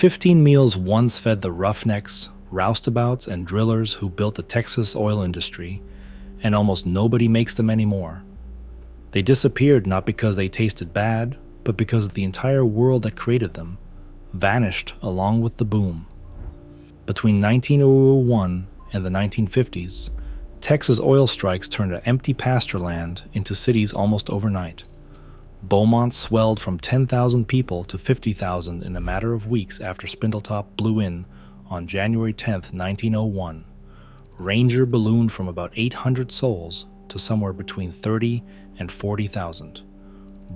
15 meals once fed the roughnecks, roustabouts, and drillers who built the Texas oil industry, and almost nobody makes them anymore. They disappeared not because they tasted bad, but because the entire world that created them vanished along with the boom. Between 1901 and the 1950s, Texas oil strikes turned empty pasture land into cities almost overnight. Beaumont swelled from 10,000 people to 50,000 in a matter of weeks after Spindletop blew in on January 10, 1901. Ranger ballooned from about 800 souls to somewhere between 30 and 40,000.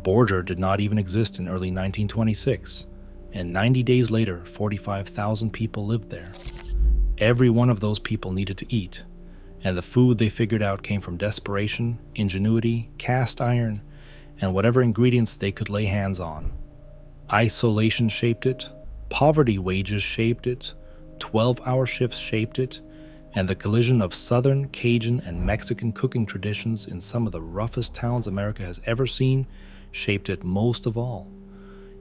Borger did not even exist in early 1926, and 90 days later, 45,000 people lived there. Every one of those people needed to eat, and the food they figured out came from desperation, ingenuity, cast iron, and whatever ingredients they could lay hands on. Isolation shaped it, poverty wages shaped it, 12-hour shifts shaped it, and the collision of Southern, Cajun, and Mexican cooking traditions in some of the roughest towns America has ever seen shaped it most of all.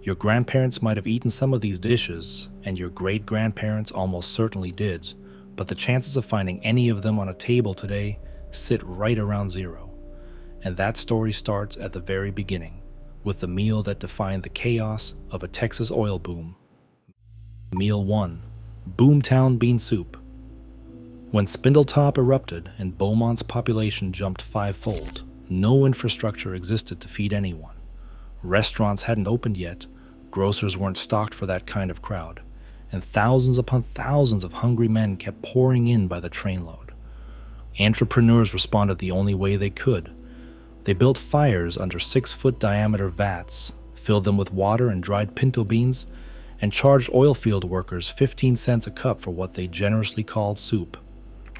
Your grandparents might have eaten some of these dishes, and your great-grandparents almost certainly did, but the chances of finding any of them on a table today sit right around zero. And that story starts at the very beginning, with the meal that defined the chaos of a Texas oil boom. Meal 1. Boomtown bean soup. When Spindletop erupted and Beaumont's population jumped fivefold, no infrastructure existed to feed anyone. Restaurants hadn't opened yet, grocers weren't stocked for that kind of crowd, and thousands upon thousands of hungry men kept pouring in by the trainload. Entrepreneurs responded the only way they could. They built fires under 6-foot diameter vats, filled them with water and dried pinto beans, and charged oil field workers 15 cents a cup for what they generously called soup.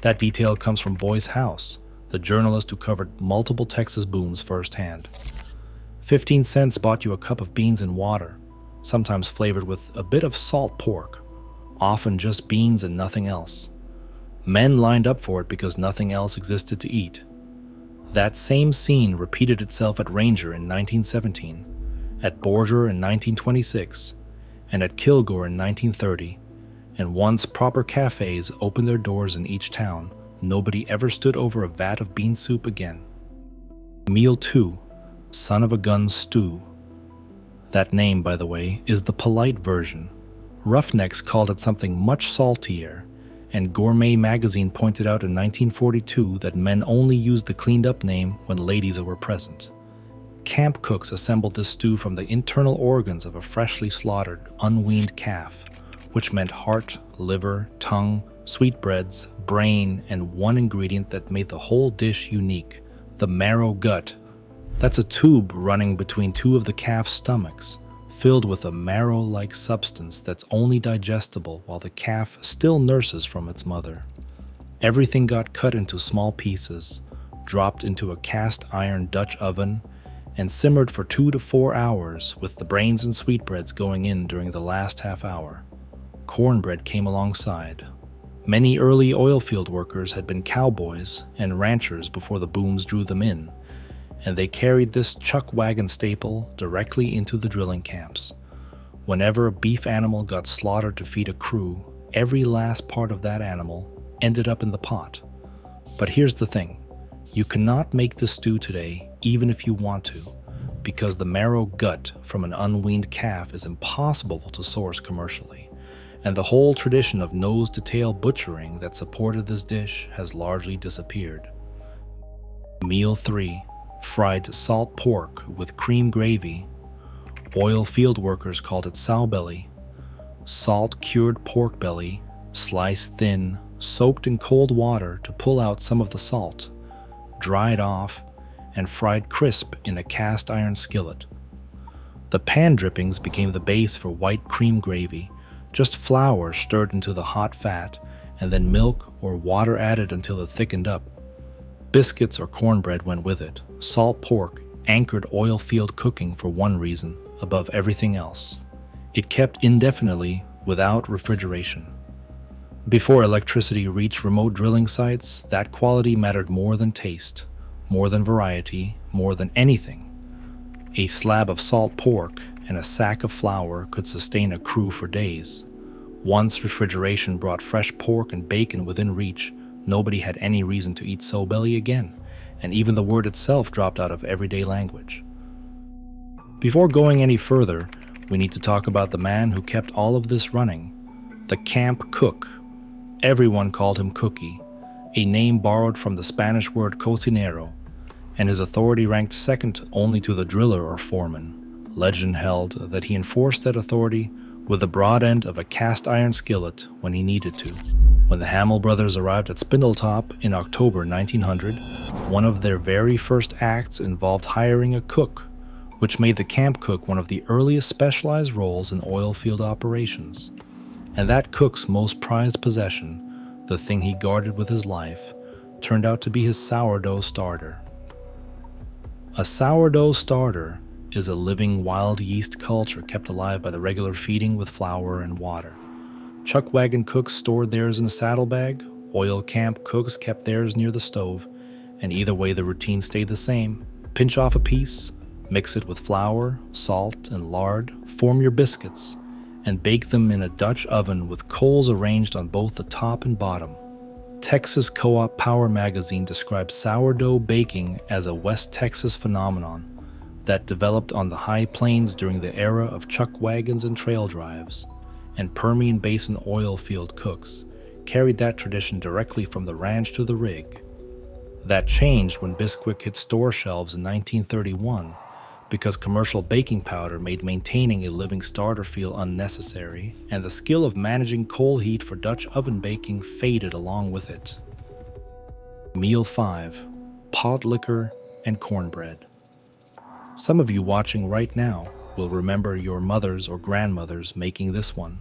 That detail comes from Boyce House, the journalist who covered multiple Texas booms firsthand. 15 cents bought you a cup of beans and water, sometimes flavored with a bit of salt pork, often just beans and nothing else. Men lined up for it because nothing else existed to eat. That same scene repeated itself at Ranger in 1917, at Borger in 1926, and at Kilgore in 1930, and once proper cafes opened their doors in each town, nobody ever stood over a vat of bean soup again. Meal 2. Son of a gun stew. That name, by the way, is the polite version. Roughnecks called it something much saltier, and Gourmet magazine pointed out in 1942 that men only used the cleaned-up name when ladies were present. Camp cooks assembled this stew from the internal organs of a freshly slaughtered, unweaned calf, which meant heart, liver, tongue, sweetbreads, brain, and one ingredient that made the whole dish unique, the marrow gut. That's a tube running between two of the calf's stomachs, filled with a marrow-like substance that's only digestible while the calf still nurses from its mother. Everything got cut into small pieces, dropped into a cast-iron Dutch oven, and simmered for 2 to 4 hours, with the brains and sweetbreads going in during the last half hour. Cornbread came alongside. Many early oilfield workers had been cowboys and ranchers before the booms drew them in, and they carried this chuck wagon staple directly into the drilling camps. Whenever a beef animal got slaughtered to feed a crew, every last part of that animal ended up in the pot. But here's the thing, you cannot make this stew today even if you want to, because the marrow gut from an unweaned calf is impossible to source commercially, and the whole tradition of nose-to-tail butchering that supported this dish has largely disappeared. Meal 3. Fried salt pork with cream gravy. Oil field workers called it sow belly. Salt-cured pork belly, sliced thin, soaked in cold water to pull out some of the salt, dried off, and fried crisp in a cast iron skillet. The pan drippings became the base for white cream gravy, just flour stirred into the hot fat, and then milk or water added until it thickened up. Biscuits or cornbread went with it. Salt pork anchored oil field cooking for one reason, above everything else. It kept indefinitely without refrigeration. Before electricity reached remote drilling sites, that quality mattered more than taste, more than variety, more than anything. A slab of salt pork and a sack of flour could sustain a crew for days. Once refrigeration brought fresh pork and bacon within reach, nobody had any reason to eat so belly again, and even the word itself dropped out of everyday language. Before going any further, we need to talk about the man who kept all of this running, the camp cook. Everyone called him Cookie, a name borrowed from the Spanish word cocinero, and his authority ranked second only to the driller or foreman. Legend held that he enforced that authority with the broad end of a cast iron skillet when he needed to. When the Hamill brothers arrived at Spindletop in October 1900, one of their very first acts involved hiring a cook, which made the camp cook one of the earliest specialized roles in oil field operations. And that cook's most prized possession, the thing he guarded with his life, turned out to be his sourdough starter. A sourdough starter is a living wild yeast culture kept alive by the regular feeding with flour and water. Chuck wagon cooks stored theirs in a saddlebag, oil camp cooks kept theirs near the stove, and either way the routine stayed the same. Pinch off a piece, mix it with flour, salt, and lard, form your biscuits, and bake them in a Dutch oven with coals arranged on both the top and bottom. Texas Co-op Power magazine describes sourdough baking as a West Texas phenomenon that developed on the high plains during the era of chuck wagons and trail drives, and Permian Basin oil field cooks carried that tradition directly from the ranch to the rig. That changed when Bisquick hit store shelves in 1931 because commercial baking powder made maintaining a living starter feel unnecessary, and the skill of managing coal heat for Dutch oven baking faded along with it. Meal 5. Potlikker and cornbread. Some of you watching right now will remember your mothers or grandmothers making this one.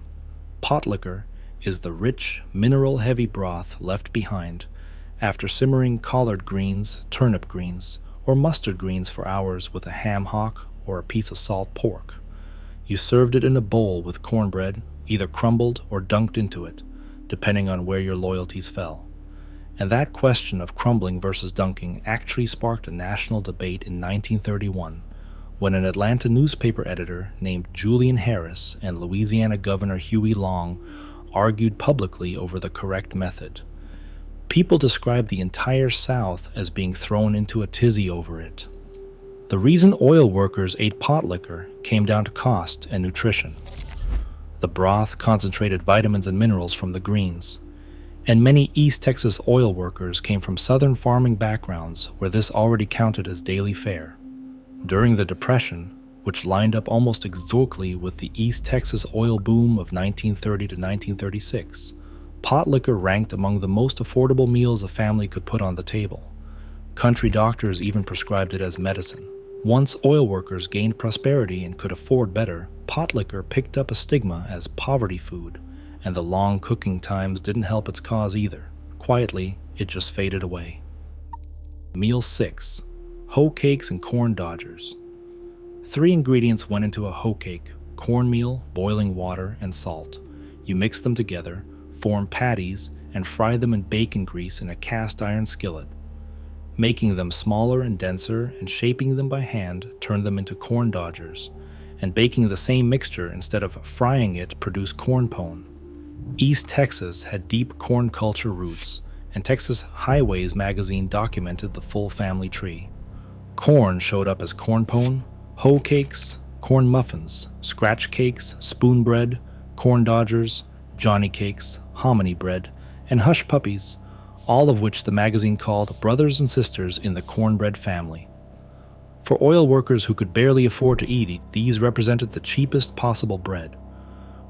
Potlikker is the rich, mineral-heavy broth left behind after simmering collard greens, turnip greens, or mustard greens for hours with a ham hock or a piece of salt pork. You served it in a bowl with cornbread, either crumbled or dunked into it, depending on where your loyalties fell. And that question of crumbling versus dunking actually sparked a national debate in 1931, when an Atlanta newspaper editor named Julian Harris and Louisiana Governor Huey Long argued publicly over the correct method. People described the entire South as being thrown into a tizzy over it. The reason oil workers ate Potlikker came down to cost and nutrition. The broth concentrated vitamins and minerals from the greens, and many East Texas oil workers came from southern farming backgrounds where this already counted as daily fare. During the Depression, which lined up almost exactly with the East Texas oil boom of 1930 to 1936, Potlikker ranked among the most affordable meals a family could put on the table. Country doctors even prescribed it as medicine. Once oil workers gained prosperity and could afford better, Potlikker picked up a stigma as poverty food, and the long cooking times didn't help its cause either. Quietly, it just faded away. Meal 6. Hoe cakes and corn dodgers. 3 ingredients went into a hoe cake: cornmeal, boiling water, and salt. You mix them together, form patties, and fry them in bacon grease in a cast iron skillet. Making them smaller and denser and shaping them by hand turned them into corn dodgers, and baking the same mixture instead of frying it produced corn pone. East Texas had deep corn culture roots, and Texas Highways magazine documented the full family tree. Corn showed up as corn pone, hoe cakes, corn muffins, scratch cakes, spoon bread, corn dodgers, Johnny cakes, hominy bread, and hush puppies, all of which the magazine called brothers and sisters in the cornbread family. For oil workers who could barely afford to eat, these represented the cheapest possible bread.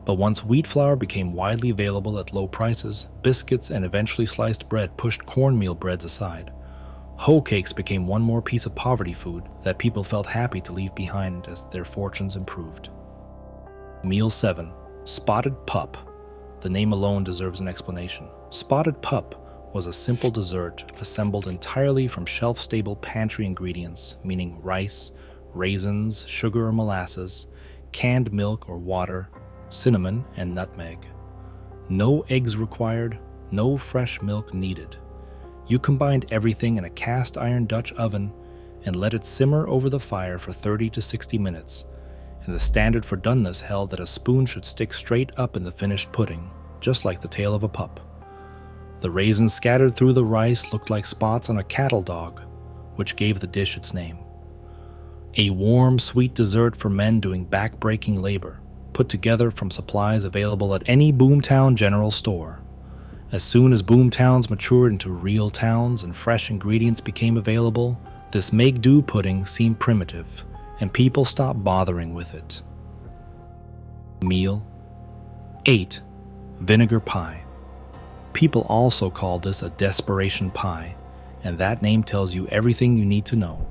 But once wheat flour became widely available at low prices, biscuits and eventually sliced bread pushed cornmeal breads aside. Hoe cakes became one more piece of poverty food that people felt happy to leave behind as their fortunes improved. Meal 7. Spotted pup. The name alone deserves an explanation. Spotted pup was a simple dessert assembled entirely from shelf-stable pantry ingredients, meaning rice, raisins, sugar or molasses, canned milk or water, cinnamon, and nutmeg. No eggs required, no fresh milk needed. You combined everything in a cast iron Dutch oven and let it simmer over the fire for 30 to 60 minutes, and the standard for doneness held that a spoon should stick straight up in the finished pudding, just like the tail of a pup. The raisins scattered through the rice looked like spots on a cattle dog, which gave the dish its name. A warm, sweet dessert for men doing back-breaking labor, put together from supplies available at any Boomtown general store. As soon as Boomtowns matured into real towns and fresh ingredients became available, this make-do pudding seemed primitive, and people stopped bothering with it. Meal 8. Vinegar pie. People also call this a desperation pie, and that name tells you everything you need to know.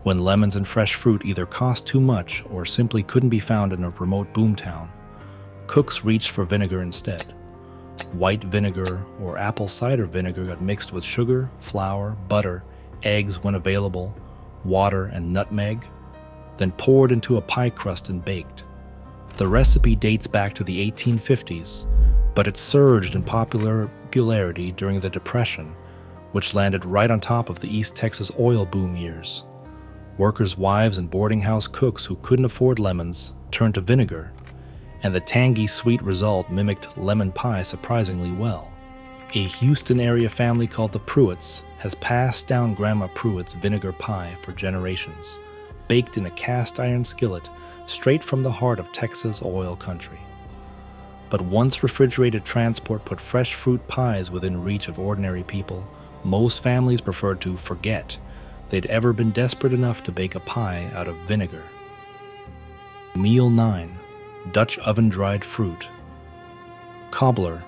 When lemons and fresh fruit either cost too much or simply couldn't be found in a remote boomtown, cooks reached for vinegar instead. White vinegar or apple cider vinegar got mixed with sugar, flour, butter, eggs when available, water, and nutmeg, then poured into a pie crust and baked. The recipe dates back to the 1850s, but it surged in popularity during the Depression, which landed right on top of the East Texas oil boom years. Workers' wives and boarding house cooks who couldn't afford lemons turned to vinegar, and the tangy sweet result mimicked lemon pie surprisingly well. A Houston area family called the Pruitts has passed down Grandma Pruitt's vinegar pie for generations, baked in a cast iron skillet straight from the heart of Texas oil country. But once refrigerated transport put fresh fruit pies within reach of ordinary people, most families preferred to forget they'd ever been desperate enough to bake a pie out of vinegar. Meal 9. Dutch oven-dried fruit. Cobbler.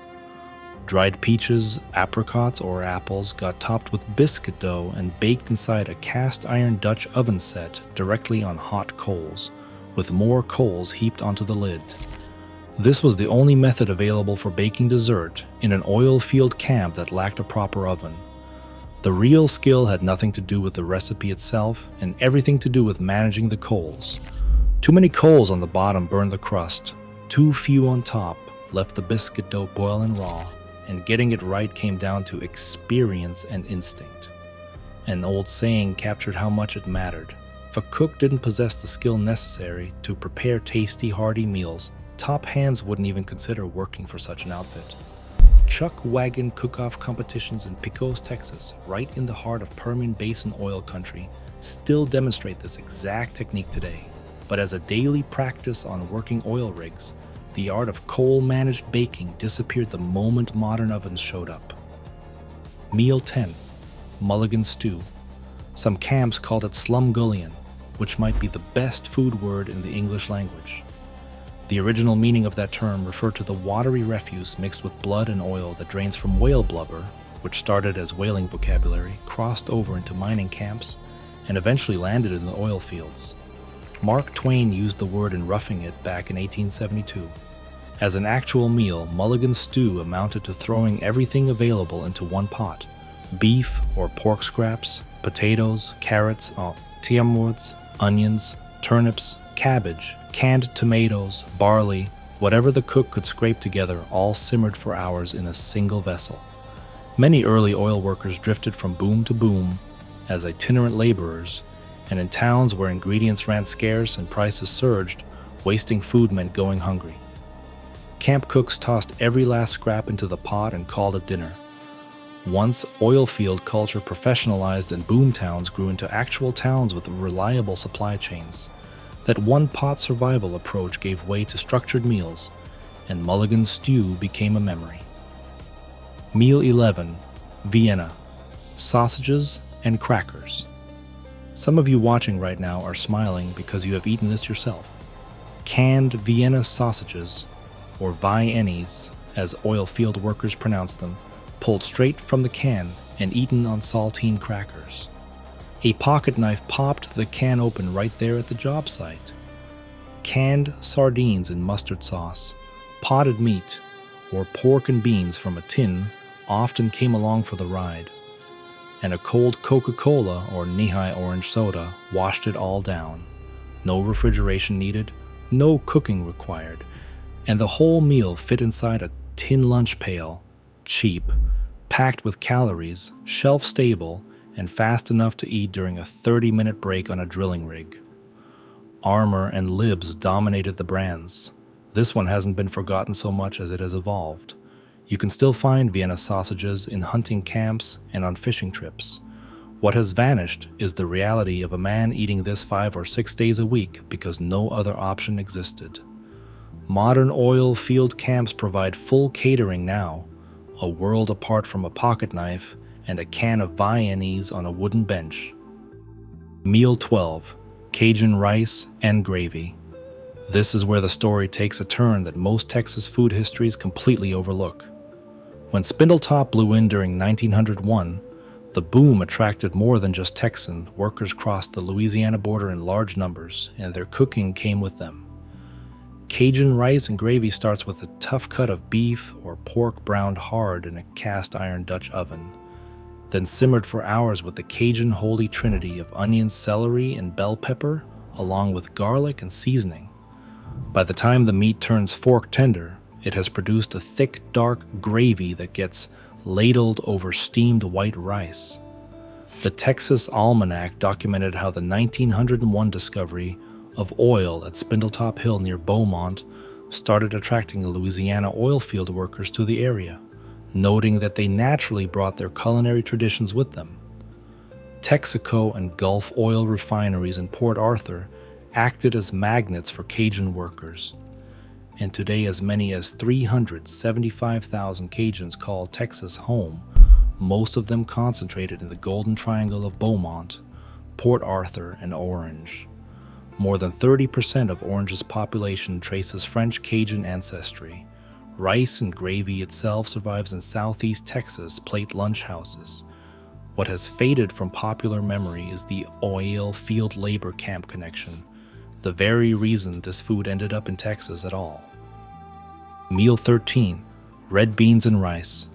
Dried peaches, apricots, or apples got topped with biscuit dough and baked inside a cast-iron Dutch oven set directly on hot coals, with more coals heaped onto the lid. This was the only method available for baking dessert in an oil field camp that lacked a proper oven. The real skill had nothing to do with the recipe itself and everything to do with managing the coals. Too many coals on the bottom burned the crust, too few on top left the biscuit dough boiling raw, and getting it right came down to experience and instinct. An old saying captured how much it mattered. If a cook didn't possess the skill necessary to prepare tasty, hearty meals, top hands wouldn't even consider working for such an outfit. Chuck wagon cook-off competitions in Pecos, Texas, right in the heart of Permian Basin oil country, still demonstrate this exact technique today. But as a daily practice on working oil rigs, the art of coal-managed baking disappeared the moment modern ovens showed up. Meal 10. Mulligan stew. Some camps called it slumgullion, which might be the best food word in the English language. The original meaning of that term referred to the watery refuse mixed with blood and oil that drains from whale blubber, which started as whaling vocabulary, crossed over into mining camps, and eventually landed in the oil fields. Mark Twain used the word in Roughing It back in 1872. As an actual meal, Mulligan stew amounted to throwing everything available into one pot: beef or pork scraps, potatoes, carrots, tiamwoods, onions, turnips, cabbage, canned tomatoes, barley, whatever the cook could scrape together, all simmered for hours in a single vessel. Many early oil workers drifted from boom to boom as itinerant laborers, and in towns where ingredients ran scarce and prices surged, wasting food meant going hungry. Camp cooks tossed every last scrap into the pot and called it dinner. Once oil field culture professionalized and boomtowns grew into actual towns with reliable supply chains, that one-pot survival approach gave way to structured meals, and Mulligan stew became a memory. Meal 11. Vienna. Sausages and crackers. Some of you watching right now are smiling because you have eaten this yourself. Canned Vienna sausages, or Viennies, as oil field workers pronounce them, pulled straight from the can and eaten on saltine crackers. A pocket knife popped the can open right there at the job site. Canned sardines in mustard sauce, potted meat, or pork and beans from a tin often came along for the ride, and a cold Coca-Cola or Knee-High orange soda washed it all down. No refrigeration needed, no cooking required, and the whole meal fit inside a tin lunch pail, cheap, packed with calories, shelf-stable, and fast enough to eat during a 30-minute break on a drilling rig. Armor and Libs dominated the brands. This one hasn't been forgotten so much as it has evolved. You can still find Vienna sausages in hunting camps and on fishing trips. What has vanished is the reality of a man eating this 5 or 6 days a week because no other option existed. Modern oil field camps provide full catering now, a world apart from a pocket knife and a can of Viennese on a wooden bench. Meal 12. Cajun rice and gravy. This is where the story takes a turn that most Texas food histories completely overlook. When Spindletop blew in during 1901, the boom attracted more than just Texan. Workers crossed the Louisiana border in large numbers, and their cooking came with them. Cajun rice and gravy starts with a tough cut of beef or pork browned hard in a cast iron Dutch oven, then simmered for hours with the Cajun holy trinity of onions, celery, and bell pepper, along with garlic and seasoning. By the time the meat turns fork tender, it has produced a thick, dark gravy that gets ladled over steamed white rice. The Texas Almanac documented how the 1901 discovery of oil at Spindletop Hill near Beaumont started attracting the Louisiana oil field workers to the area, noting that they naturally brought their culinary traditions with them. Texaco and Gulf oil refineries in Port Arthur acted as magnets for Cajun workers, and today as many as 375,000 Cajuns call Texas home, most of them concentrated in the Golden Triangle of Beaumont, Port Arthur, and Orange. More than 30% of Orange's population traces French Cajun ancestry. Rice and gravy itself survives in southeast Texas plate lunch houses. What has faded from popular memory is the oil field labor camp connection, the very reason this food ended up in Texas at all. Meal 13. Red beans and rice.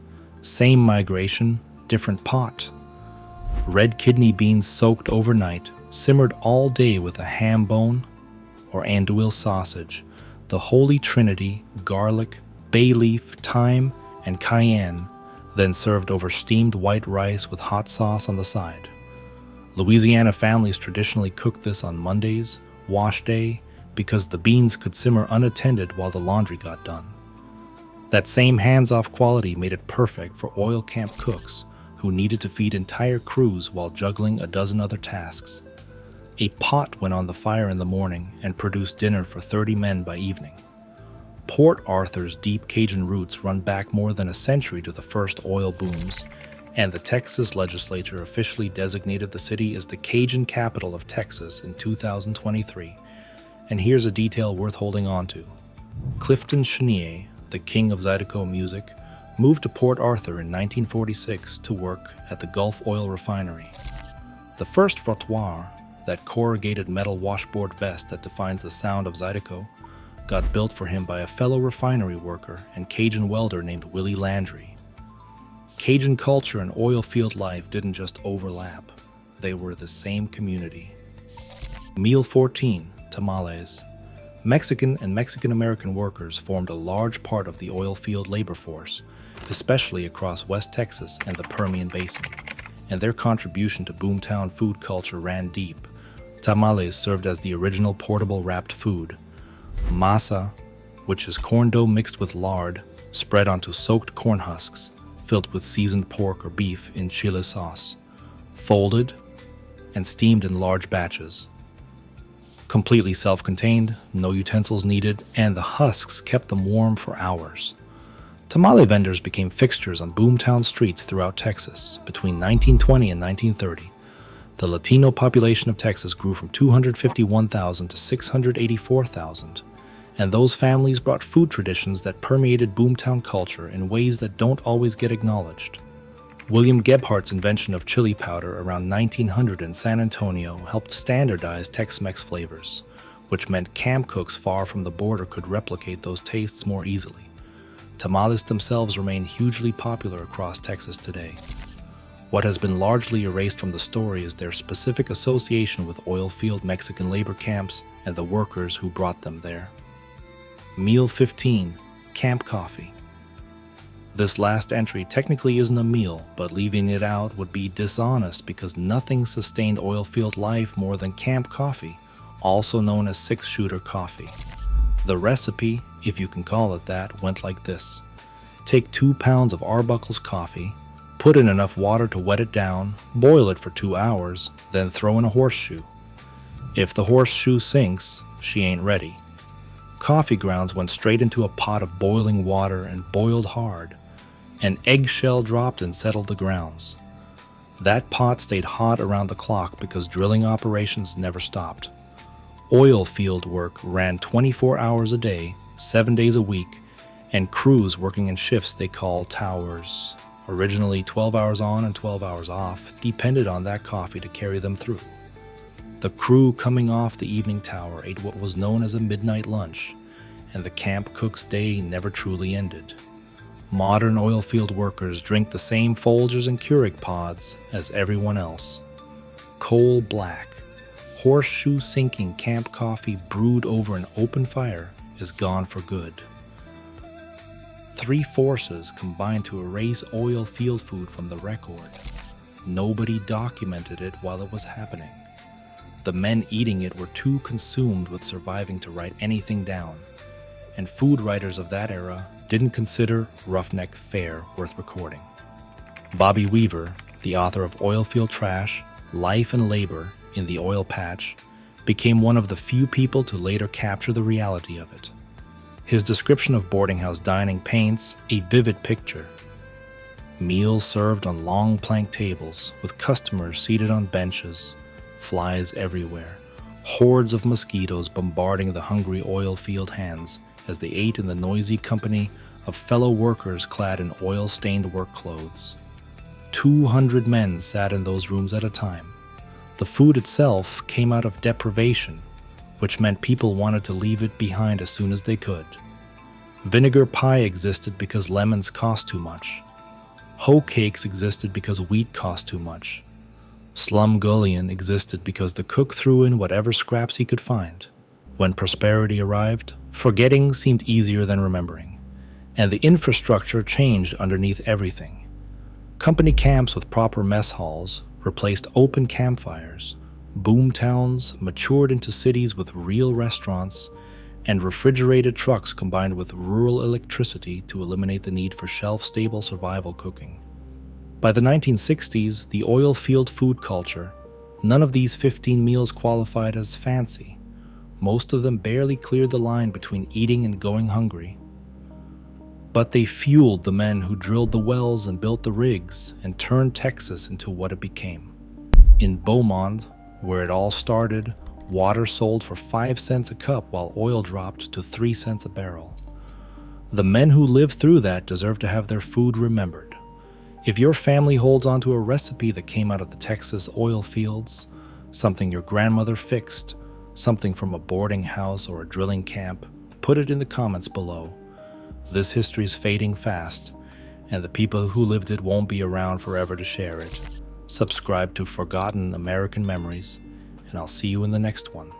Same migration, different pot. Red kidney beans soaked overnight, simmered all day with a ham bone or andouille sausage, the holy trinity, garlic, bay leaf, thyme, and cayenne, then served over steamed white rice with hot sauce on the side. Louisiana families traditionally cooked this on Mondays, wash day, because the beans could simmer unattended while the laundry got done. That same hands-off quality made it perfect for oil camp cooks who needed to feed entire crews while juggling a dozen other tasks. A pot went on the fire in the morning and produced dinner for 30 men by evening. Port Arthur's deep Cajun roots run back more than a century to the first oil booms, and the Texas legislature officially designated the city as the Cajun capital of Texas in 2023. And here's a detail worth holding on to. Clifton Chenier, the king of Zydeco music, moved to Port Arthur in 1946 to work at the Gulf Oil Refinery. The first frottoir, that corrugated metal washboard vest that defines the sound of Zydeco, got built for him by a fellow refinery worker and Cajun welder named Willie Landry. Cajun culture and oil field life didn't just overlap, they were the same community. Meal 14. Tamales. Mexican and Mexican-American workers formed a large part of the oil field labor force, especially across West Texas and the Permian Basin, and their contribution to Boomtown food culture ran deep. Tamales served as the original portable wrapped food. Masa, which is corn dough mixed with lard, spread onto soaked corn husks, filled with seasoned pork or beef in chili sauce, folded, and steamed in large batches. Completely self-contained, no utensils needed, and the husks kept them warm for hours. Tamale vendors became fixtures on Boomtown streets throughout Texas between 1920 and 1930. The Latino population of Texas grew from 251,000 to 684,000, and those families brought food traditions that permeated Boomtown culture in ways that don't always get acknowledged. William Gebhardt's invention of chili powder around 1900 in San Antonio helped standardize Tex-Mex flavors, which meant camp cooks far from the border could replicate those tastes more easily. Tamales themselves remain hugely popular across Texas today. What has been largely erased from the story is their specific association with oil field Mexican labor camps and the workers who brought them there. Meal 15. Camp coffee. This last entry technically isn't a meal, but leaving it out would be dishonest because nothing sustained oil field life more than camp coffee, also known as six-shooter coffee. The recipe, if you can call it that, went like this. Take 2 pounds of Arbuckle's coffee, put in enough water to wet it down, boil it for 2 hours, then throw in a horseshoe. If the horseshoe sinks, she ain't ready. Coffee grounds went straight into a pot of boiling water and boiled hard. An eggshell dropped and settled the grounds. That pot stayed hot around the clock because drilling operations never stopped. Oil field work ran 24 hours a day, 7 days a week, and crews working in shifts they call towers, originally 12 hours on and 12 hours off, depended on that coffee to carry them through. The crew coming off the evening tower ate what was known as a midnight lunch, and the camp cook's day never truly ended. Modern oil field workers drink the same Folgers and Keurig pods as everyone else. Coal black, horseshoe-sinking camp coffee brewed over an open fire is gone for good. 3 forces combined to erase oil field food from the record. Nobody documented it while it was happening. The men eating it were too consumed with surviving to write anything down, and food writers of that era didn't consider roughneck fare worth recording. Bobby Weaver, the author of Oilfield Trash, Life and Labor in the Oil Patch, became one of the few people to later capture the reality of it. His description of boarding house dining paints a vivid picture. Meals served on long plank tables, with customers seated on benches, flies everywhere, hordes of mosquitoes bombarding the hungry oil field hands as they ate in the noisy company of fellow workers clad in oil-stained work clothes. 200 men sat in those rooms at a time. The food itself came out of deprivation, which meant people wanted to leave it behind as soon as they could. Vinegar pie existed because lemons cost too much. Hoe cakes existed because wheat cost too much. Slumgullion existed because the cook threw in whatever scraps he could find. When prosperity arrived, forgetting seemed easier than remembering, and the infrastructure changed underneath everything. Company camps with proper mess halls replaced open campfires. Boomtowns matured into cities with real restaurants, and refrigerated trucks combined with rural electricity to eliminate the need for shelf-stable survival cooking. By the 1960s, the oil field food culture, none of these 15 meals qualified as fancy. Most of them barely cleared the line between eating and going hungry. But they fueled the men who drilled the wells and built the rigs and turned Texas into what it became. In Beaumont, where it all started, water sold for 5 cents a cup while oil dropped to 3 cents a barrel. The men who lived through that deserve to have their food remembered. If your family holds onto a recipe that came out of the Texas oil fields, something your grandmother fixed, something from a boarding house or a drilling camp, put it in the comments below. This history is fading fast, and the people who lived it won't be around forever to share it. Subscribe to Forgotten American Memories, and I'll see you in the next one.